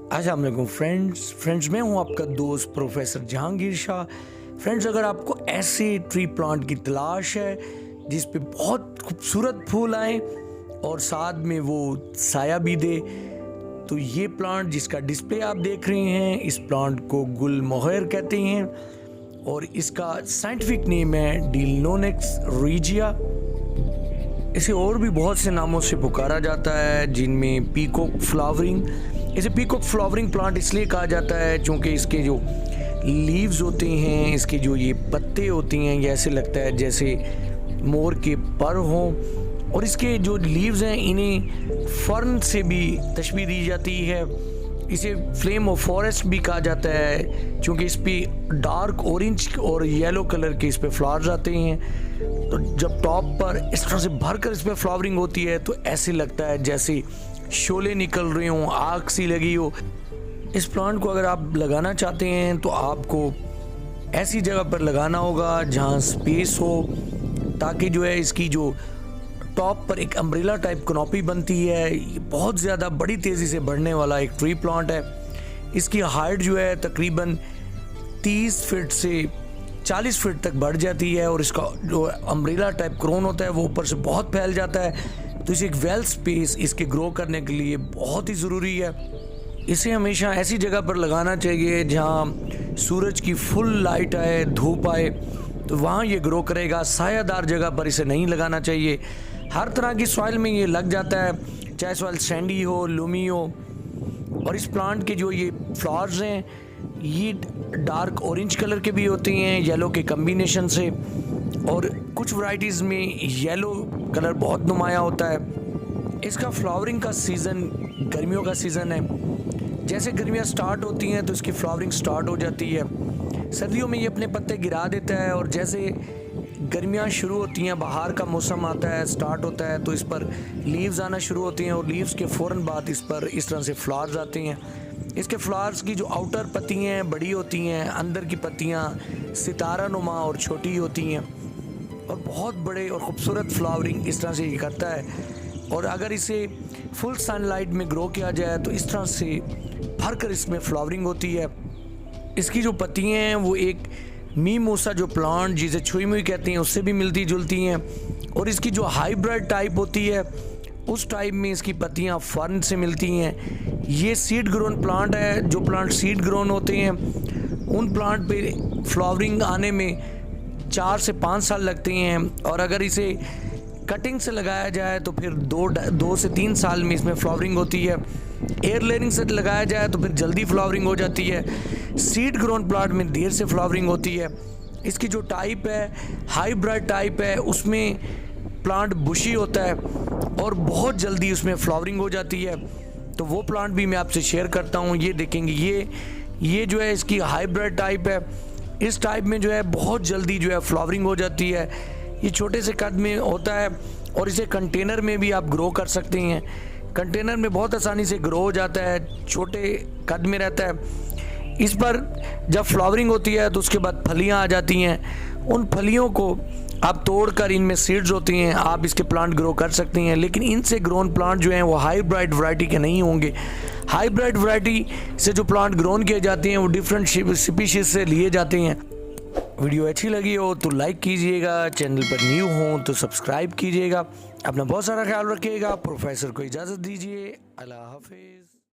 अस्सलाम वालेकुम फ्रेंड्स मैं हूं आपका दोस्त प्रोफेसर जहांगीर शाह। फ्रेंड्स, अगर आपको ऐसे ट्री प्लांट की तलाश है जिस पे बहुत खूबसूरत फूल आए और साथ में वो साया भी दे, तो ये प्लांट जिसका डिस्प्ले आप देख रहे हैं, इस प्लांट को गुल मोहर कहते हैं और इसका साइंटिफिक नेम है डिलनोनेक्स रीजिया। इसे और भी बहुत से नामों से पुकारा जाता है, जिनमें पीकॉक फ्लावरिंग। इसे पीकॉक फ्लावरिंग प्लांट इसलिए कहा जाता है क्योंकि इसके जो लीव्स होते हैं, इसके जो ये पत्ते होती हैं, ये ऐसे लगता है जैसे मोर के पर हों। और इसके जो लीव्स हैं, इन्हें फर्न से भी तशबीह दी जाती है। इसे फ्लेम ऑफ फॉरेस्ट भी कहा जाता है क्योंकि इस पे डार्क ऑरेंज और येलो कलर के इस पे फ्लावर्स आते हैं। तो जब टॉप पर इस तरह से भरकर इस पे फ्लावरिंग होती है तो ऐसे लगता है जैसे शोले निकल रहे हों, आग सी लगी हो। इस प्लांट को अगर आप लगाना चाहते हैं तो आपको ऐसी जगह पर लगाना होगा जहां स्पेस हो, ताकि जो है इसकी जो टॉप पर एक अम्ब्रेला टाइप कनोपी बनती है। ये बहुत ज़्यादा बड़ी तेज़ी से बढ़ने वाला एक ट्री प्लांट है। इसकी हाइट जो है तकरीबन 30 फीट से 40 फीट तक बढ़ जाती है और इसका जो अम्ब्रेला टाइप क्रोन होता है वो ऊपर से बहुत फैल जाता है। तो इसे एक वेल स्पेस इसके ग्रो करने के लिए बहुत ही ज़रूरी है। इसे हमेशा ऐसी जगह पर लगाना चाहिए जहाँ सूरज की फुल लाइट आए, धूप आए, तो वहाँ ये ग्रो करेगा। सायादार जगह पर इसे नहीं लगाना चाहिए। हर तरह की सॉइल में ये लग जाता है, चाहे सॉइल सैंडी हो, लूमी हो। और इस प्लांट के जो ये फ्लावर्स हैं, ये डार्क ऑरेंज कलर के भी होते हैं येलो के कम्बिनेशन से, और कुछ वैरायटीज़ में येलो कलर बहुत नुमाया होता है। इसका फ्लावरिंग का सीज़न गर्मियों का सीज़न है। जैसे गर्मियाँ स्टार्ट होती हैं तो इसकी फ्लावरिंग स्टार्ट हो जाती है। सर्दियों में ये अपने पत्ते गिरा देता है और जैसे गर्मियाँ शुरू होती हैं, बाहर का मौसम आता है, स्टार्ट होता है, तो इस पर लीव्स आना शुरू होती हैं और लीव्स के फ़ौरन बाद इस पर इस तरह से फ्लावर्स आते हैं। इसके फ्लावर्स की जो आउटर पत्तियाँ हैं बड़ी होती हैं, अंदर की पत्तियाँ सितारा नुमा और छोटी होती हैं और बहुत बड़े और ख़ूबसूरत फ्लावरिंग इस तरह से ये करता है। और अगर इसे फुल सनलाइट में ग्रो किया जाए तो इस तरह से भरकर इसमें फ्लावरिंग होती है। इसकी जो पत्तियाँ हैं वो एक मीमोसा जो प्लांट जिसे छुई मुई कहते हैं उससे भी मिलती जुलती हैं, और इसकी जो हाइब्रिड टाइप होती है उस टाइप में इसकी पत्तियाँ फर्न से मिलती हैं। ये सीड ग्रोन प्लांट है। जो प्लांट सीड ग्रोन होते हैं उन प्लांट पे फ्लावरिंग आने में 4 से 5 साल लगते हैं, और अगर इसे कटिंग से लगाया जाए तो फिर 2 से 3 साल में इसमें फ्लावरिंग होती है। एयर लेयरिंग से लगाया जाए तो फिर जल्दी फ्लावरिंग हो जाती है। सीड ग्रोन प्लांट में देर से फ्लावरिंग होती है। इसकी जो टाइप है हाइब्रिड टाइप है, उसमें प्लांट बुशी होता है और बहुत जल्दी उसमें फ्लावरिंग हो जाती है। तो वो प्लांट भी मैं आपसे शेयर करता हूँ। ये देखेंगे, ये जो है इसकी हाइब्रिड टाइप है। इस टाइप में जो है बहुत जल्दी जो है फ्लावरिंग हो जाती है। ये छोटे से कद में होता है और इसे कंटेनर में भी आप ग्रो कर सकते हैं। कंटेनर में बहुत आसानी से ग्रो हो जाता है, छोटे कद में रहता है। इस पर जब फ्लावरिंग होती है तो उसके बाद फलियां आ जाती हैं। उन फलियों को आप तोड़कर, इनमें सीड्स होती हैं, आप इसके प्लांट ग्रो कर सकते हैं। लेकिन इनसे ग्रोन प्लांट जो हैं वो हाइब्रिड वैरायटी के नहीं होंगे। हाइब्रिड वैरायटी से जो प्लांट ग्रोन किए जाते हैं वो डिफरेंट स्पीशीज से लिए जाते हैं। वीडियो अच्छी लगी हो तो लाइक कीजिएगा, चैनल पर न्यू हो तो सब्सक्राइब कीजिएगा। अपना बहुत सारा ख्याल रखिएगा। प्रोफेसर को इजाज़त दीजिए। अल्लाह हाफिज़।